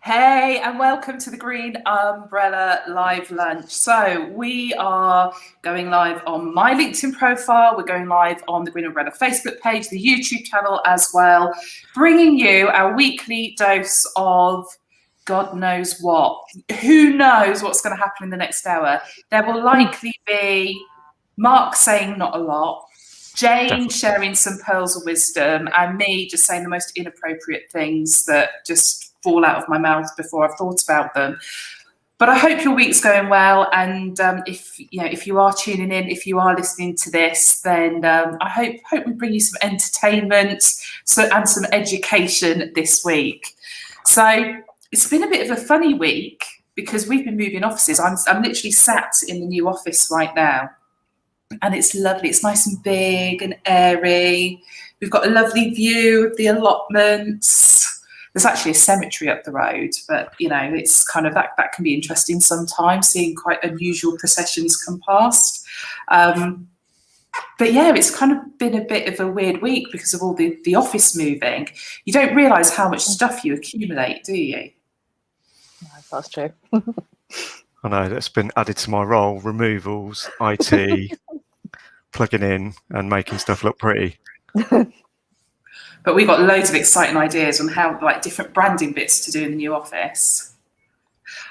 Hey, and welcome to the Green Umbrella Live Lunch. So we are going live on my LinkedIn profile. We're going live on the Green Umbrella Facebook page, the YouTube channel as well, bringing you our weekly dose of God knows what. Who knows what's going to happen in the next hour? There will likely be Mark saying not a lot, Jane sharing some pearls of wisdom, and me just saying the most inappropriate things that just fall out of my mouth before I've thought about them. But I hope your week's going well, and if you are tuning in, if you are listening to this, then I hope we bring you some entertainment and some education this week. So it's been a bit of a funny week because we've been moving offices. I'm literally sat in the new office right now, and it's lovely. It's nice and big and airy. We've got a lovely view of the allotments. There's actually a cemetery up the road, but it's kind of that can be interesting sometimes, seeing quite unusual processions come past. But yeah, it's kind of been a bit of a weird week because of all the office moving. You don't realise how much stuff you accumulate, do you? No, that's true. I know, that's been added to my role: removals, IT, plugging in and making stuff look pretty. But we've got loads of exciting ideas on how different branding bits to do in the new office.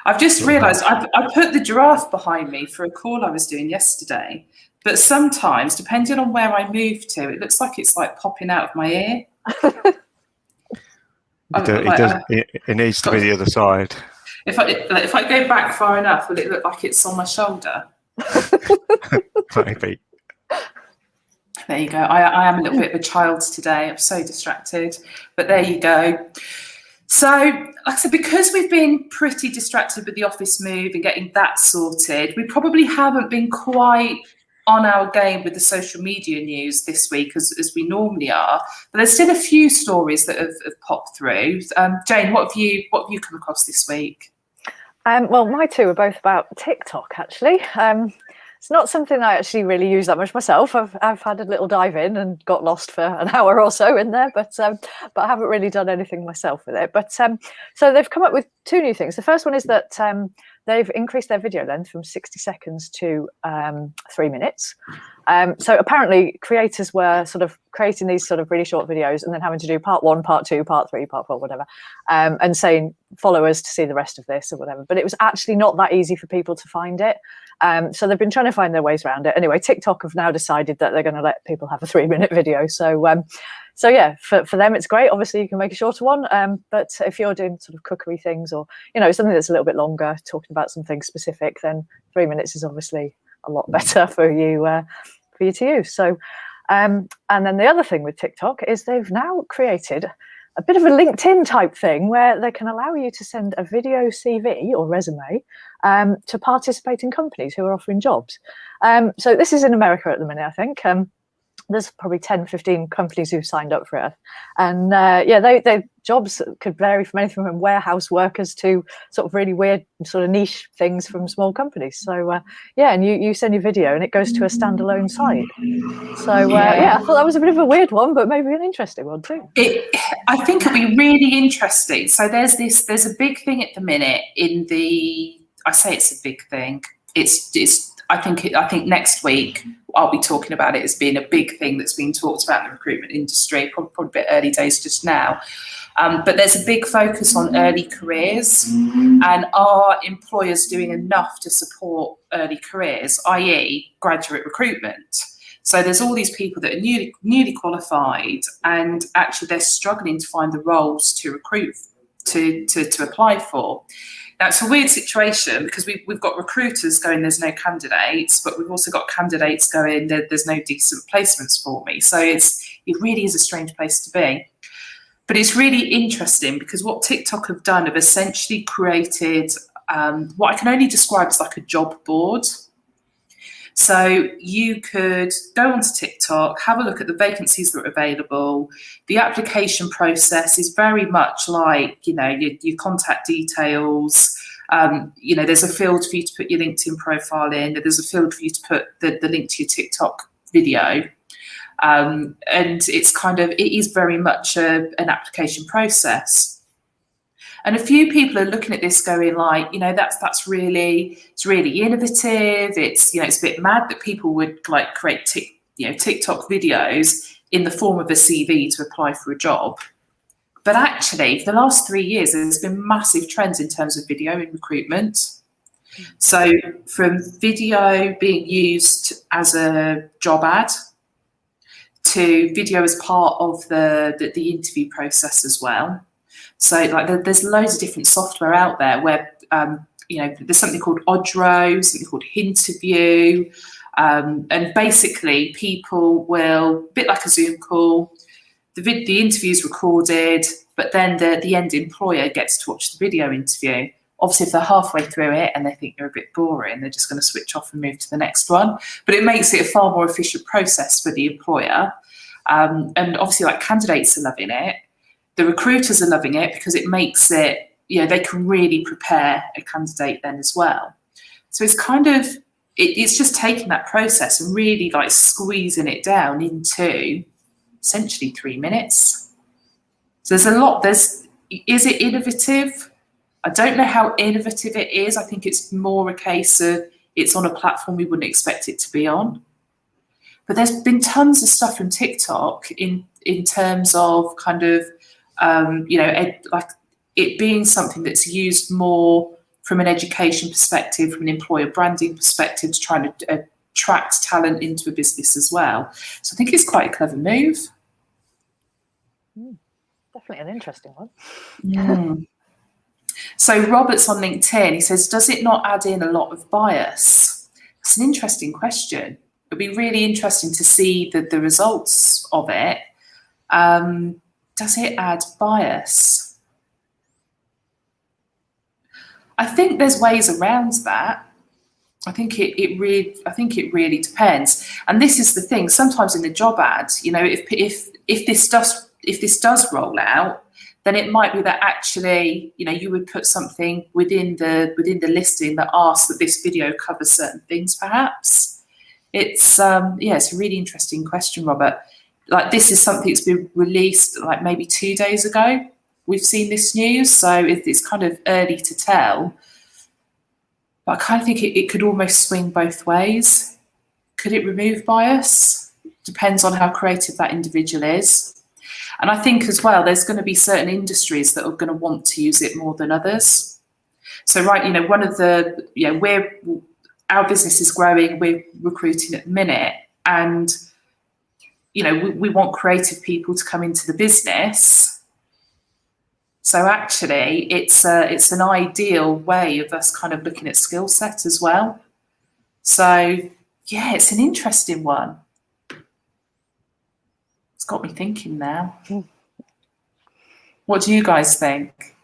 I've just realised I put the giraffe behind me for a call I was doing yesterday. But sometimes, depending on where I move to, it looks like it's popping out of my ear. It needs to be the other side. If I go back far enough, will it look like it's on my shoulder? Maybe. There you go. I am a little bit of a child today. I'm so distracted, but there you go. So, like I said, because we've been pretty distracted with the office move and getting that sorted, we probably haven't been quite on our game with the social media news this week as we normally are. But there's still a few stories that have popped through. Jane, what have you come across this week? Well, my two are both about TikTok, actually. It's not something I actually really use that much myself. I've had a little dive in and got lost for an hour or so in there, but I haven't really done anything myself with it. But so they've come up with two new things. The first one is that they've increased their video length from 60 seconds to 3 minutes. So apparently creators were sort of creating these sort of really short videos and then having to do part 1, part 2, part 3, part 4, whatever, and saying follow us to see the rest of this or whatever. But it was actually not that easy for people to find it. So they've been trying to find their ways around it. Anyway, TikTok have now decided that they're going to let people have a 3-minute video. So yeah, for them, it's great. Obviously, you can make a shorter one. But if you're doing sort of cookery things or, something that's a little bit longer, talking about something specific, then 3 minutes is obviously a lot better for you to use. So, and then the other thing with TikTok is they've now created a bit of a LinkedIn type thing where they can allow you to send a video CV or resume to participating companies who are offering jobs. So this is in America at the minute, I think. There's probably 10, 15 companies who've signed up for it. And they jobs could vary from anything from warehouse workers to sort of really weird sort of niche things from small companies. So and you send your video and it goes to a standalone site. So I thought that was a bit of a weird one, but maybe an interesting one too. I think it'll be really interesting. So there's a big thing at the minute I say it's a big thing. I think next week I'll be talking about it as being a big thing that's being talked about in the recruitment industry, probably a bit early days just now. But there's a big focus on early careers, and are employers doing enough to support early careers, i.e. graduate recruitment? So there's all these people that are newly qualified, and actually they're struggling to find the roles to recruit to apply for. Now, it's a weird situation because we've got recruiters going, there's no candidates, but we've also got candidates going, there's no decent placements for me. So it really is a strange place to be. But it's really interesting because what TikTok have done have essentially created what I can only describe as like a job board. So you could go onto TikTok, have a look at the vacancies that are available. The application process is very much like, your contact details. There's a field for you to put your LinkedIn profile in. There's a field for you to put the link to your TikTok video. And it is very much an application process. And a few people are looking at this going like, it's really innovative. It's, it's a bit mad that people would like create TikTok videos in the form of a CV to apply for a job. But actually, for the last 3 years, there's been massive trends in terms of video in recruitment. So from video being used as a job ad to video as part of the interview process as well. So like there's loads of different software out there where, there's something called Odro, something called Hinterview. And basically people will, a bit like a Zoom call, the interview is recorded, but then the end employer gets to watch the video interview. Obviously, if they're halfway through it and they think you're a bit boring, they're just going to switch off and move to the next one. But it makes it a far more efficient process for the employer. And obviously, like, candidates are loving it. The recruiters are loving it because it makes it, they can really prepare a candidate then as well. So it's kind of, it's just taking that process and really like squeezing it down into essentially 3 minutes. So there's a lot. Is it innovative? I don't know how innovative it is. I think it's more a case of it's on a platform we wouldn't expect it to be on. But there's been tons of stuff from TikTok in terms of kind of, like it being something that's used more from an education perspective, from an employer branding perspective, to try to attract talent into a business as well. So I think it's quite a clever move. Definitely an interesting one. Mm. So Robert's on LinkedIn. He says, does it not add in a lot of bias? It's an interesting question. It'd be really interesting to see the results of it. Does it add bias? I think there's ways around that. I think it really depends. And this is the thing. Sometimes in the job ads, if this does roll out, then it might be that actually, you would put something within the listing that asks that this video covers certain things, perhaps. It's it's a really interesting question, Robert. Like, this is something that's been released like maybe 2 days ago. We've seen this news, so it's kind of early to tell. But I kind of think it could almost swing both ways. Could it remove bias? Depends on how creative that individual is. And I think as well, there's going to be certain industries that are going to want to use it more than others. So, right, one of the, our business is growing, we're recruiting at the minute, and, we want creative people to come into the business. So actually, it's an ideal way of us kind of looking at skill set as well. So, yeah, it's an interesting one. It's got me thinking now. What do you guys think?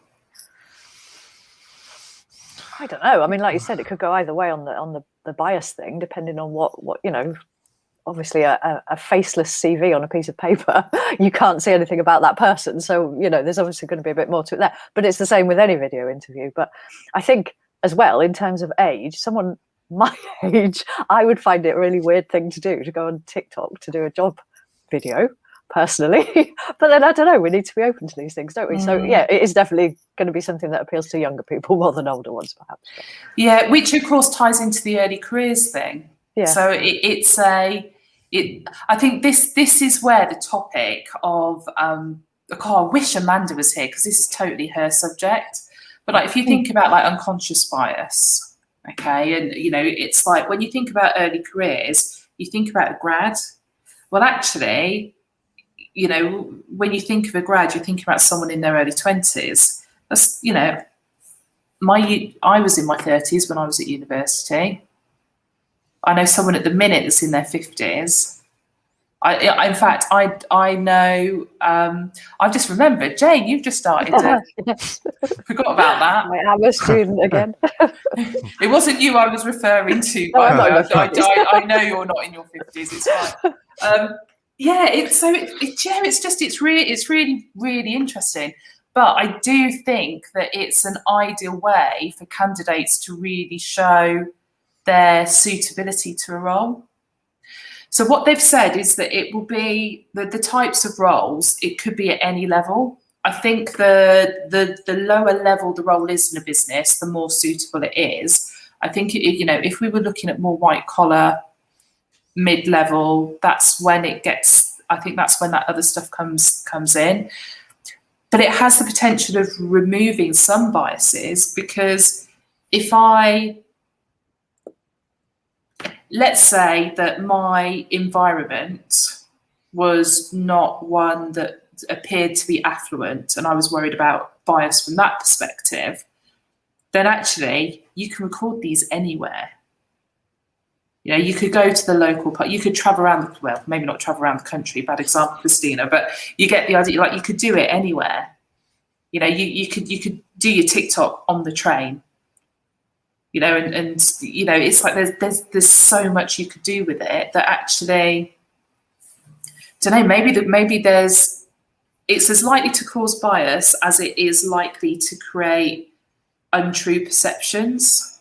I don't know. I mean, like you said, it could go either way on the bias thing, depending on what obviously a faceless CV on a piece of paper, you can't see anything about that person. So, there's obviously going to be a bit more to it there. But it's the same with any video interview. But I think as well, in terms of age, someone my age, I would find it a really weird thing to do, to go on TikTok to do a job video, personally. But then I don't know, we need to be open to these things, don't we? So yeah, it is definitely going to be something that appeals to younger people more than older ones, perhaps. Yeah, which of course ties into the early careers thing. Yeah. So I think this is where the topic of I wish Amanda was here, because this is totally her subject. But like, if you think about like unconscious bias, okay, and it's like when you think about early careers, you think about a grad. Well, actually, when you think of a grad, you're thinking about someone in their early 20s. That's, I was in my 30s when I was at university. I know someone at the minute that's in their 50s. In fact, I know, I've just remembered, Jane, you've just started. Forgot about that. I am a student again. It wasn't you I was referring to, by the way. I know you're not in your 50s, it's fine. It's really, really interesting. But I do think that it's an ideal way for candidates to really show their suitability to a role. So what they've said is that it will be the types of roles, it could be at any level. I think the lower level the role is in a business, the more suitable it is. I think, if we were looking at more white collar, mid-level, that's when that's when that other stuff comes in. But it has the potential of removing some biases, because let's say that my environment was not one that appeared to be affluent and I was worried about bias from that perspective, then actually you can record these anywhere. You could go to the local park, you could travel around, well, maybe not travel around the country, bad example, Christina, but you get the idea, like you could do it anywhere. You could do your TikTok on the train. And it's like there's so much you could do with it that actually, I don't know, maybe it's as likely to cause bias as it is likely to create untrue perceptions.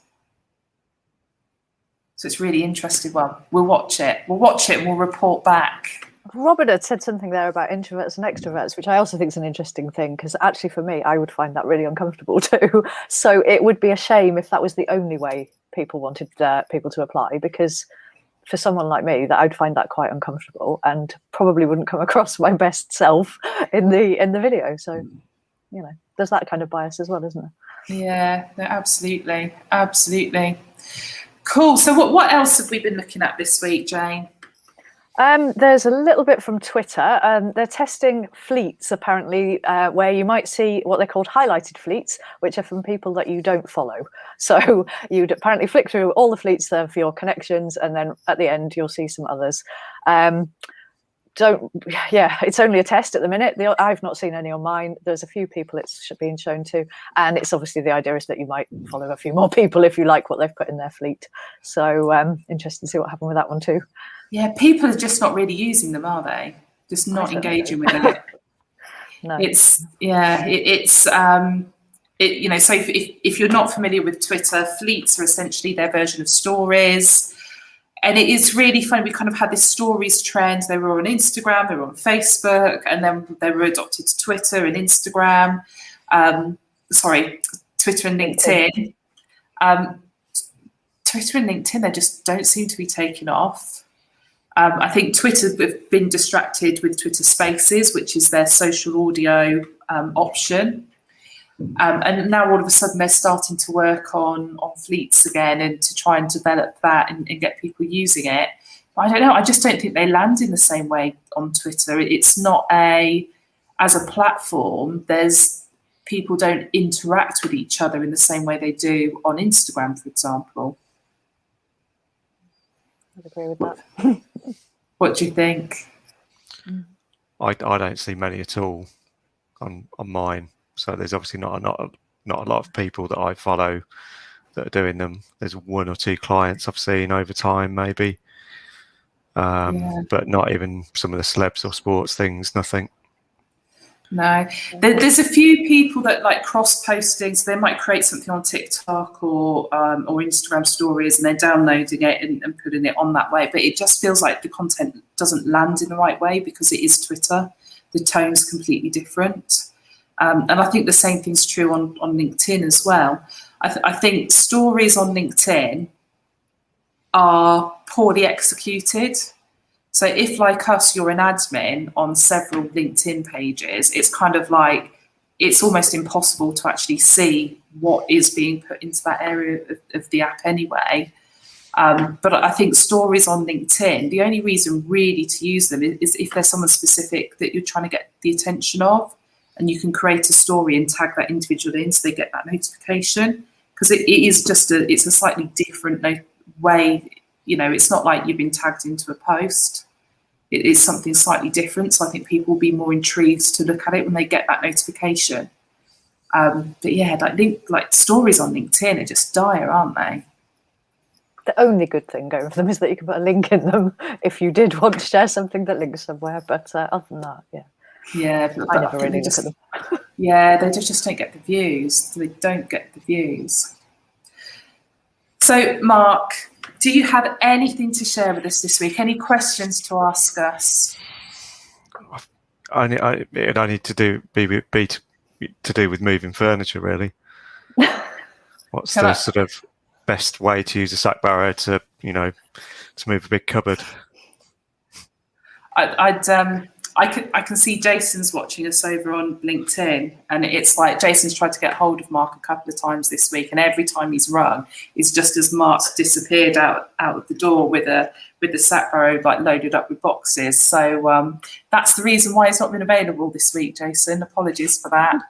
So it's really interesting. Well, we'll watch it and we'll report back. Robert had said something there about introverts and extroverts, which I also think is an interesting thing, because actually for me, I would find that really uncomfortable too. So it would be a shame if that was the only way people wanted people to apply, because for someone like me, that I'd find that quite uncomfortable and probably wouldn't come across my best self in the video. So, there's that kind of bias as well, isn't there? Yeah, no, absolutely. Cool. So what else have we been looking at this week, Jane? There's a little bit from Twitter. They're testing fleets, apparently, where you might see what they're called highlighted fleets, which are from people that you don't follow. So you'd apparently flick through all the fleets there for your connections, and then at the end you'll see some others. It's only a test at the minute. I've not seen any on mine. There's a few people it's being shown to, and it's obviously the idea is that you might follow a few more people if you like what they've put in their fleet. So interested to see what happened with that one too. Yeah, people are just not really using them, are they? Just not engaging with it. No. So if you're not familiar with Twitter, fleets are essentially their version of stories. And it is really fun. We kind of had this stories trend. They were on Instagram, they were on Facebook, and then they were adopted to Twitter and Instagram. Twitter and LinkedIn. Twitter and LinkedIn, they just don't seem to be taking off. I think Twitter have been distracted with Twitter Spaces, which is their social audio option. And now all of a sudden they're starting to work on fleets again and to try and develop that and get people using it. But I don't know, I just don't think they land in the same way on Twitter. It's not as a platform, people don't interact with each other in the same way they do on Instagram, for example. I'd agree with that. What do you think? I don't see many at all on mine. So there's obviously not a lot of people that I follow that are doing them. There's one or two clients I've seen over time, maybe, but not even some of the celebs or sports things. Nothing. No, there's a few people that like cross-posting, so they might create something on TikTok or Instagram stories, and they're downloading it and putting it on that way. But it just feels like the content doesn't land in the right way because it is Twitter. The tone's completely different. And I think the same thing's true on LinkedIn as well. I think stories on LinkedIn are poorly executed. So if, like us, you're an admin on several LinkedIn pages, it's kind of like, it's almost impossible to actually see what is being put into that area of the app anyway. But I think stories on LinkedIn, the only reason really to use them is if there's someone specific that you're trying to get the attention of, and you can create a story and tag that individual in so they get that notification. Because it is just it's a slightly different way. It's not like you've been tagged into a post. It is something slightly different. So I think people will be more intrigued to look at it when they get that notification. But yeah, like stories on LinkedIn are just dire, aren't they? The only good thing going for them is that you can put a link in them if you did want to share something that links somewhere. But other than that, yeah. Yeah, but I never really look at them. Yeah, they just don't get the views. They don't get the views. So, Mark, do you have anything to share with us this week? Any questions to ask us? It only to do with moving furniture, really. What's the sort of best way to use a sack barrow to move a big cupboard? I can see Jason's watching us over on LinkedIn, and it's like Jason's tried to get hold of Mark a couple of times this week, and every time he's rung, it's just as Mark's disappeared out of the door with the sack barrow like loaded up with boxes. So that's the reason why it's not been available this week, Jason. Apologies for that.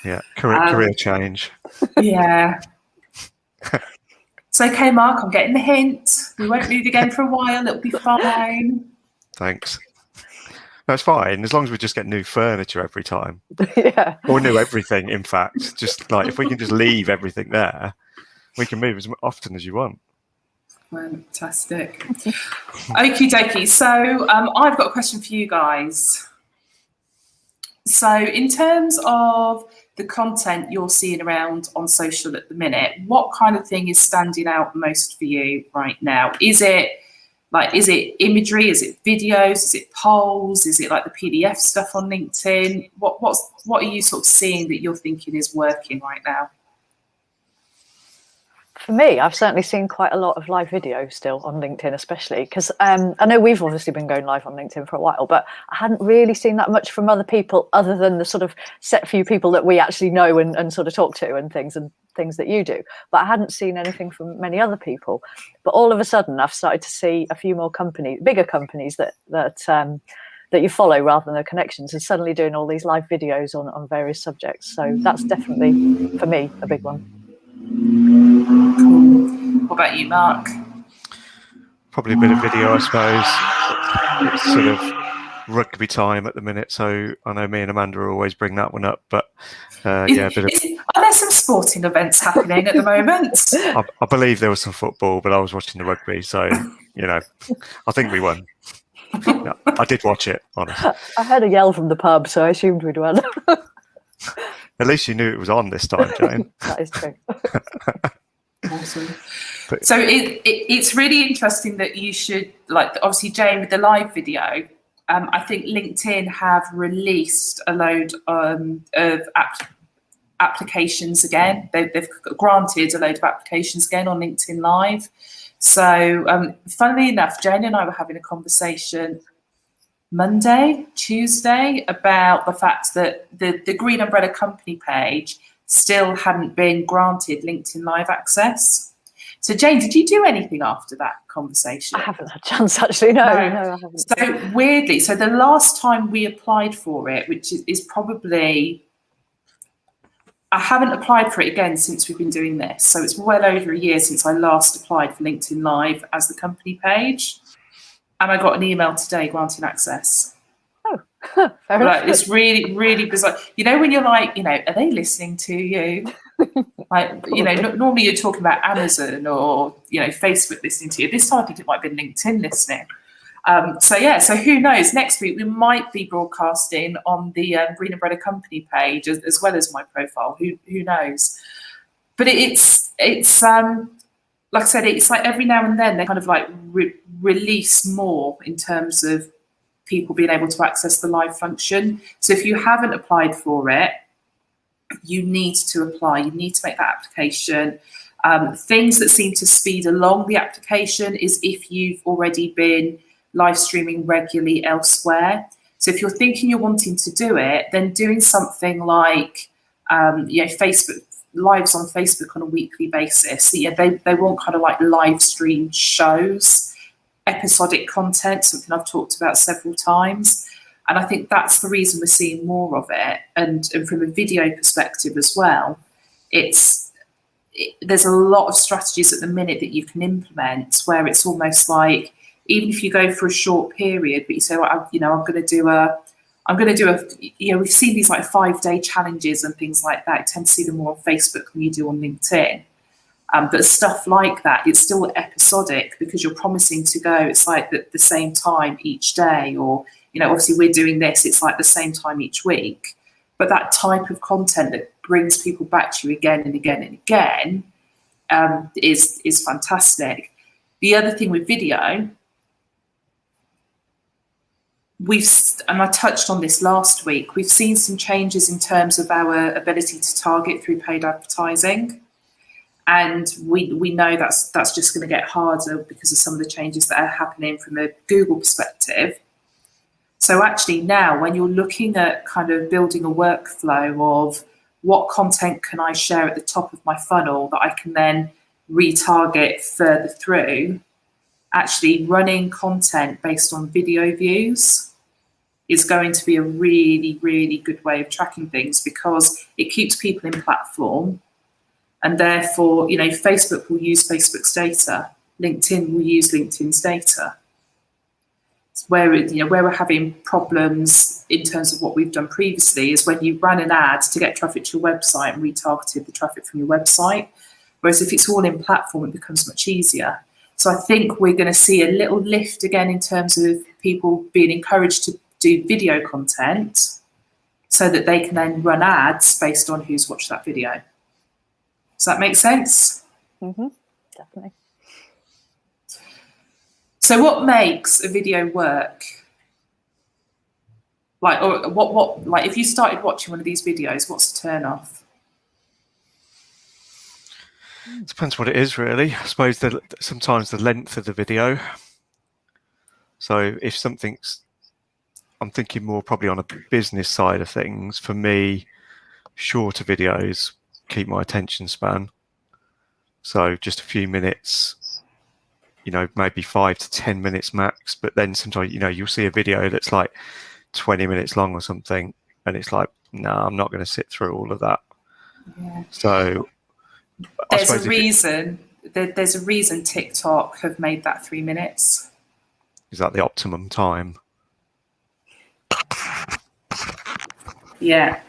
Yeah, career change. Yeah. It's okay, Mark. I'm getting the hint. We won't move again for a while. It'll be fine. Thanks. No, it's fine as long as we just get new furniture every time. Yeah. Or new everything, in fact. Just like if we can just leave everything there, we can move as often as you want. Fantastic. Okie dokie. So I've got a question for you guys. So in terms of the content you're seeing around on social at the minute, what kind of thing is standing out most for you right now? Is it imagery? Is it videos? Is it polls? Is it like the PDF stuff on LinkedIn? What are you sort of seeing that you're thinking is working right now? For me, I've certainly seen quite a lot of live video still on LinkedIn, especially because I know we've obviously been going live on LinkedIn for a while, but I hadn't really seen that much from other people other than the sort of set few people that we actually know and sort of talk to and things that you do. But I hadn't seen anything from many other people. But all of a sudden, I've started to see a few more bigger companies that you follow rather than the connections, and suddenly doing all these live videos on various subjects. So that's definitely, for me, a big one. Cool. What about you, Mark? Probably a bit of video, I suppose. It's sort of rugby time at the minute, so I know me and Amanda always bring that one up. But are there some sporting events happening at the moment? I believe there was some football, but I was watching the rugby, so I think we won. No, I did watch it, honestly. I heard a yell from the pub, so I assumed we'd won. At least you knew it was on this time, Jane. That is true. Awesome. So it's really interesting that you should, like, obviously, Jane, with the live video, I think LinkedIn have released a load of applications again. They've granted a load of applications again on LinkedIn Live. So funnily enough, Jane and I were having a conversation Monday, Tuesday, about the fact that the Green Umbrella Company page still hadn't been granted LinkedIn Live access. So Jane, did you do anything after that conversation? I haven't had a chance, actually. No, I haven't. So weirdly, so the last time we applied for it, which is probably, I haven't applied for it again since we've been doing this. So it's well over a year since I last applied for LinkedIn Live as the company page. And I got an email today granting access. Oh, fair enough. It's really, really bizarre. When you're like, are they listening to you? Like, normally you're talking about Amazon or, Facebook listening to you. This time I think it might have been LinkedIn listening. So who knows? Next week we might be broadcasting on the Green Umbrella Company page as well as my profile. Who knows? But it's like I said, it's like every now and then they kind of like release more in terms of people being able to access the live function. So if you haven't applied for it, you need to apply. You need to make that application. Things that seem to speed along the application is if you've already been live streaming regularly elsewhere. So if you're thinking you're wanting to do it, then doing something like Facebook lives on Facebook on a weekly basis. So, they want kind of like live stream shows, episodic content, something I've talked about several times. And I think that's the reason we're seeing more of it. And from a video perspective as well, there's a lot of strategies at the minute that you can implement where it's almost like, even if you go for a short period, but you say, well, I'm going to do a, we've seen these like 5-day challenges and things like that. I tend to see them more on Facebook than you do on LinkedIn. But stuff like that, it's still episodic because you're promising to go, it's like the same time each day, or, obviously we're doing this, it's like the same time each week. But that type of content that brings people back to you again and again and again is fantastic. The other thing with video, and I touched on this last week, we've seen some changes in terms of our ability to target through paid advertising. And we know that's just going to get harder because of some of the changes that are happening from a Google perspective. So actually now, when you're looking at kind of building a workflow of what content can I share at the top of my funnel that I can then retarget further through, actually running content based on video views is going to be a really, really good way of tracking things, because it keeps people in platform. And therefore, you know, Facebook will use Facebook's data, LinkedIn will use LinkedIn's data. It's where we're having problems in terms of what we've done previously is when you ran an ad to get traffic to your website and retargeted the traffic from your website. Whereas if it's all in platform, it becomes much easier. So I think we're going to see a little lift again in terms of people being encouraged to do video content so that they can then run ads based on who's watched that video. Does that make sense? Mm-hmm. Definitely. So what makes a video work? Like, or what like if you started watching one of these videos, what's the turn off? It depends what it is, really. I suppose sometimes the length of the video. So if something's, I'm thinking more probably on a business side of things. For me, shorter videos keep my attention span. So just a few minutes, you know, maybe 5 to 10 minutes max. But then sometimes, you know, you'll see a video that's like 20 minutes long or something, and it's like, no, I'm not going to sit through all of that. Yeah. So there's a reason. There's a reason TikTok have made that 3 minutes. Is that the optimum time? Yeah.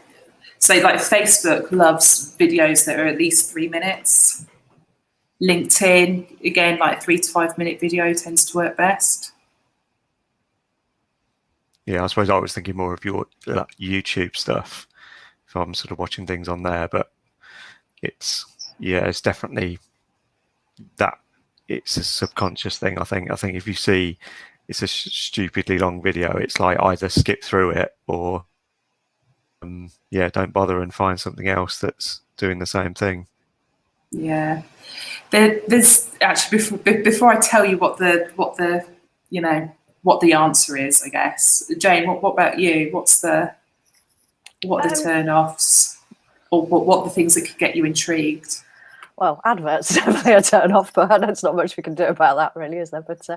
So like Facebook loves videos that are at least 3 minutes. LinkedIn, again, like 3 to 5 minute video tends to work best. Yeah, I suppose I was thinking more of your YouTube stuff if I'm sort of watching things on there, but it's definitely that it's a subconscious thing. I think if you see it's a stupidly long video, it's like either skip through it or don't bother and find something else that's doing the same thing. Yeah, there's actually before I tell you what the answer is, I guess, Jane, what about you? What are the turn-offs, or what the things that could get you intrigued? Well, adverts definitely a turn-off, but there's not much we can do about that, really, is there? But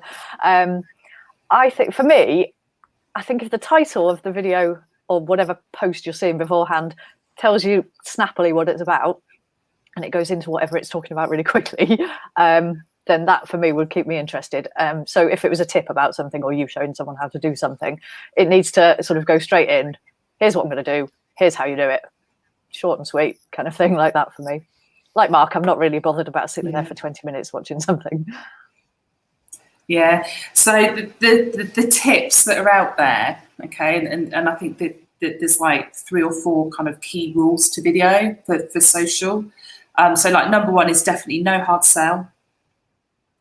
I think for me, I think if the title of the video or whatever post you're seeing beforehand tells you snappily what it's about, and it goes into whatever it's talking about really quickly, then that for me would keep me interested. So if it was a tip about something or you showing someone how to do something, it needs to sort of go straight in. Here's what I'm going to do. Here's how you do it. Short and sweet kind of thing, like that for me. Like Mark, I'm not really bothered about sitting there for 20 minutes watching something. Yeah. So the tips that are out there, okay, and I think that there's like 3 or 4 kind of key rules to video for social. So like number 1 is definitely no hard sell.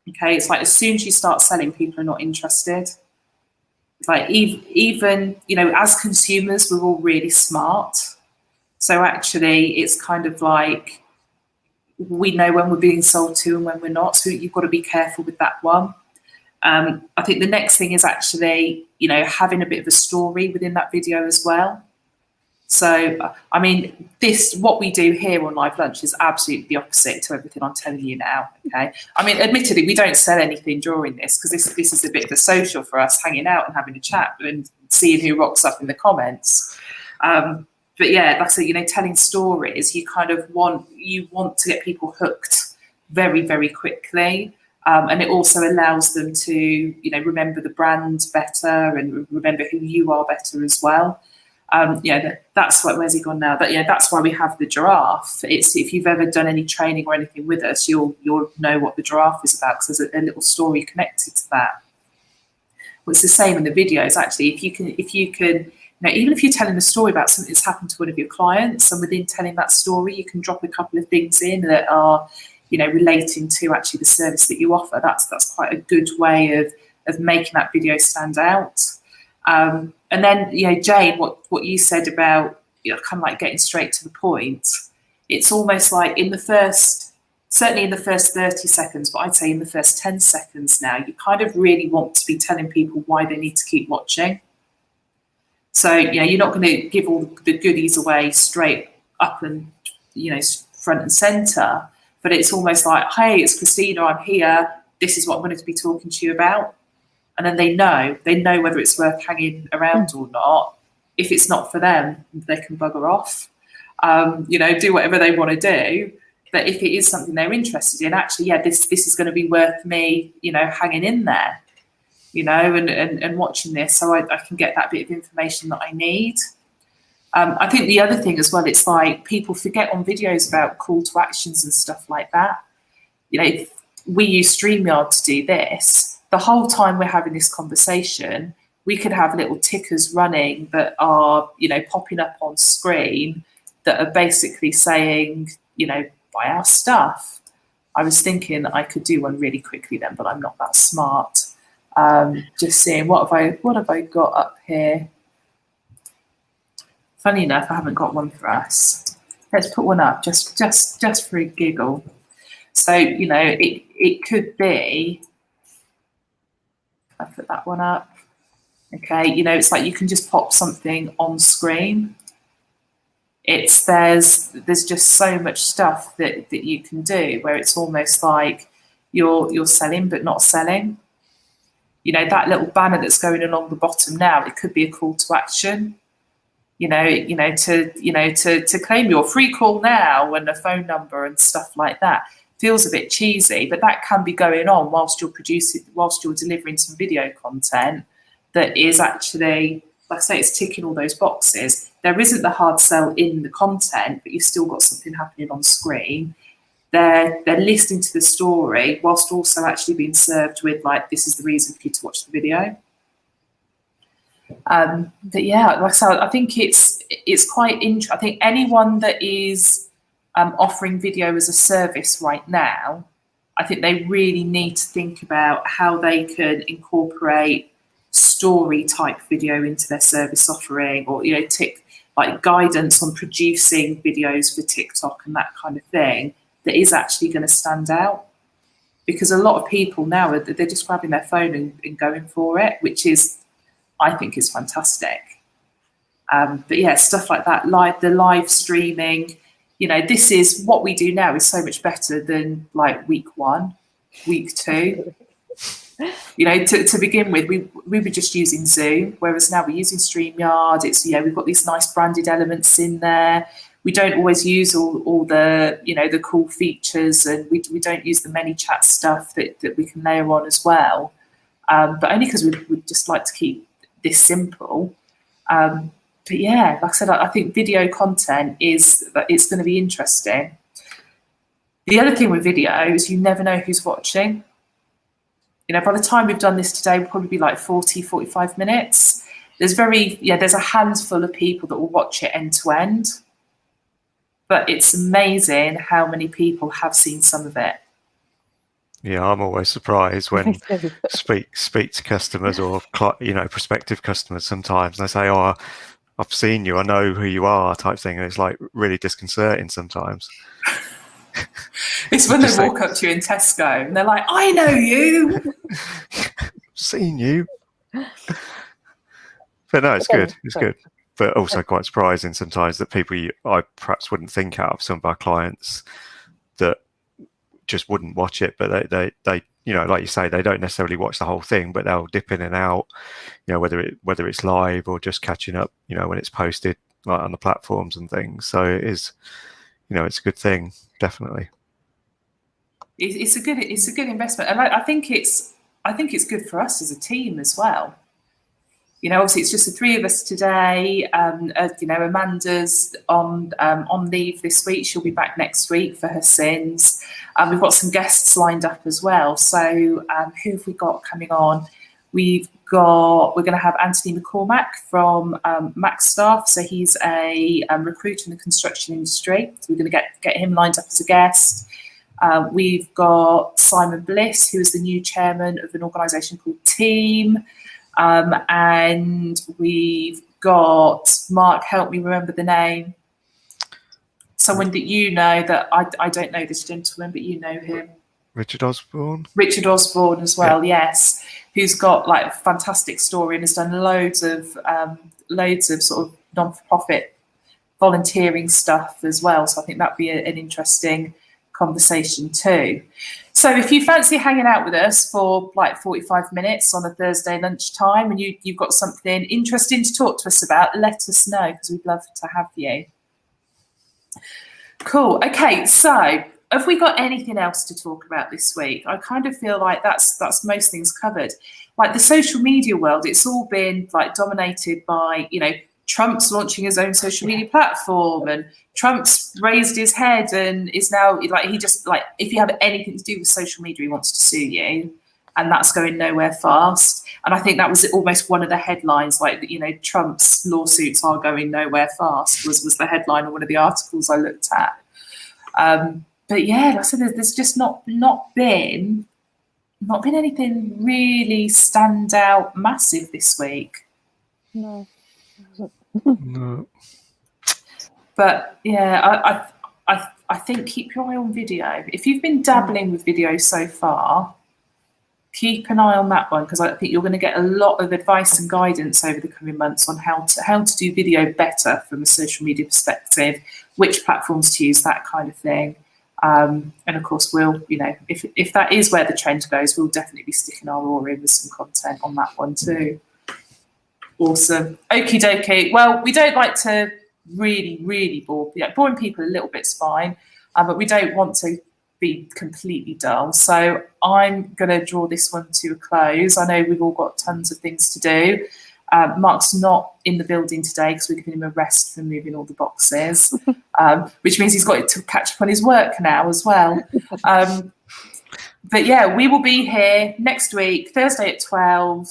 Okay, it's like as soon as you start selling, people are not interested. Like even as consumers, we're all really smart. So actually, it's kind of like we know when we're being sold to and when we're not. So you've got to be careful with that one. I think the next thing is actually, having a bit of a story within that video as well. So, I mean, what we do here on Live Lunch is absolutely the opposite to everything I'm telling you now, okay? I mean, admittedly, we don't sell anything during this because this is a bit of a social for us, hanging out and having a chat and seeing who rocks up in the comments. But yeah, like I said, telling stories, you want to get people hooked very, very quickly. And it also allows them to, remember the brand better and remember who you are better as well. That's what, where's he gone now? But that's why we have the giraffe. It's, if you've ever done any training or anything with us, you'll know what the giraffe is about, because there's a little story connected to that. Well, it's the same in the videos, actually. If you can, even if you're telling a story about something that's happened to one of your clients, and within telling that story, you can drop a couple of things in that are, relating to actually the service that you offer. That's quite a good way of making that video stand out. And then, you know, Jane, what you said about, you know, kind of like getting straight to the point. It's almost like certainly in the first 30 seconds, but I'd say in the first 10 seconds now, you kind of really want to be telling people why they need to keep watching. So, you know, you're not going to give all the goodies away straight up and, you know, front and center, but it's almost like, hey, it's Christina, I'm here. This is what I'm going to be talking to you about. And then they know whether it's worth hanging around or not. If it's not for them, they can bugger off, you know, do whatever they want to do. But if it is something they're interested in, actually, yeah, this is going to be worth me, you know, hanging in there, you know, and watching this, so I can get that bit of information that I need. I think the other thing as well, it's like people forget on videos about call to actions and stuff like that. You know, if we use StreamYard to do this. The whole time we're having this conversation, we could have little tickers running that are, you know, popping up on screen that are basically saying, you know, buy our stuff. I was thinking I could do one really quickly then, but I'm not that smart. Just seeing what have I got up here. Funny enough, I haven't got one for us. Let's put one up just for a giggle. So, you know, it could be. I put that one up. Okay, you know, it's like you can just pop something on screen. There's just so much stuff that you can do where it's almost like you're selling but not selling. You know, that little banner that's going along the bottom now, it could be a call to action. To claim your free call now and a phone number and stuff like that. Feels a bit cheesy, but that can be going on whilst you're delivering some video content that is actually, like I say, it's ticking all those boxes. There isn't the hard sell in the content, but you've still got something happening on screen. They're listening to the story whilst also actually being served with, like, this is the reason for you to watch the video. But yeah, like I said, I think it's quite interesting. I think anyone that is offering video as a service right now, I think they really need to think about how they can incorporate story type video into their service offering, or, you know, like guidance on producing videos for TikTok and that kind of thing that is actually going to stand out. Because a lot of people now, they're just grabbing their phone and going for it, which is, I think, is fantastic. But yeah, stuff like that, the live streaming, you know, this is what we do now is so much better than like week 1, week 2. You know, to begin with, we were just using Zoom, whereas now we're using StreamYard. It's, you know, we've got these nice branded elements in there. We don't always use all the, you know, the cool features, and we don't use the ManyChat stuff that we can layer on as well. But only because we'd just like to keep this simple. But yeah, like I said, I think video content it's going to be interesting. The other thing with video is you never know who's watching. You know, by the time we've done this today, we'll probably be like 40, 45 minutes. There's a handful of people that will watch it end to end. But it's amazing how many people have seen some of it. Yeah, I'm always surprised when speak to customers or, you know, prospective customers sometimes, and they say, "Oh, I've seen you, I know who you are," type thing, and it's like really disconcerting sometimes. It's when they walk up to you in Tesco and they're like, "I know you." Seen you. But no, it's good. It's good. But also quite surprising sometimes that people I perhaps wouldn't think out of some of our clients that just wouldn't watch it, but they you know, like you say, they don't necessarily watch the whole thing, but they'll dip in and out, you know, whether it's live or just catching up, you know, when it's posted like on the platforms and things. So it is, you know, it's a good thing, definitely. It's a good investment, and I think it's good for us as a team as well. You know, obviously it's just the 3 of us today. You know, Amanda's on leave this week. She'll be back next week for her sins. We've got some guests lined up as well. So who have we got coming on? We're going to have Anthony McCormack from Maxstaff. So he's a recruiter in the construction industry. So we're going to get him lined up as a guest. We've got Simon Bliss, who is the new chairman of an organisation called Team. And we've got, Mark, help me remember the name. Someone that you know that I don't know this gentleman, but you know him. Richard Osborne. Richard Osborne as well, yes, who's got like a fantastic story and has done loads of sort of non-for-profit volunteering stuff as well. So I think that'd be an interesting conversation too. So if you fancy hanging out with us for like 45 minutes on a Thursday lunchtime and you've got something interesting to talk to us about, let us know, because we'd love to have you. Cool. Okay, so have we got anything else to talk about this week? I kind of feel like that's most things covered. Like the social media world, it's all been like dominated by, you know, Trump's launching his own social media platform, and Trump's raised his head and is now like, he just like, if you have anything to do with social media, he wants to sue you, and that's going nowhere fast. And I think that was almost one of the headlines, like, you know, Trump's lawsuits are going nowhere fast was the headline of one of the articles I looked at. But yeah, like I said, there's just not been anything really stand out massive this week. No. No. But yeah, I think keep your eye on video. If you've been dabbling with video so far, keep an eye on that one, because I think you're going to get a lot of advice and guidance over the coming months on how to do video better from a social media perspective, which platforms to use, that kind of thing. And of course, we'll, you know, if that is where the trend goes, we'll definitely be sticking our oar in with some content on that one too. Awesome. Okie dokie. Well, we don't like to really bore, boring people a little bit's fine, but we don't want to be completely dull. So I'm going to draw this one to a close. I know we've all got tons of things to do. Mark's not in the building today because we're giving him a rest from moving all the boxes, which means he's got to catch up on his work now as well. But yeah, we will be here next week, Thursday at 12,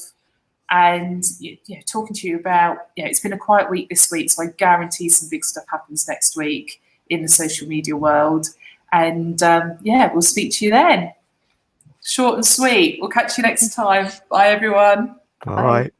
and talking to you about, it's been a quiet week this week, so I guarantee some big stuff happens next week in the social media world. And we'll speak to you then. Short and sweet. We'll catch you next time. Bye, everyone. Bye.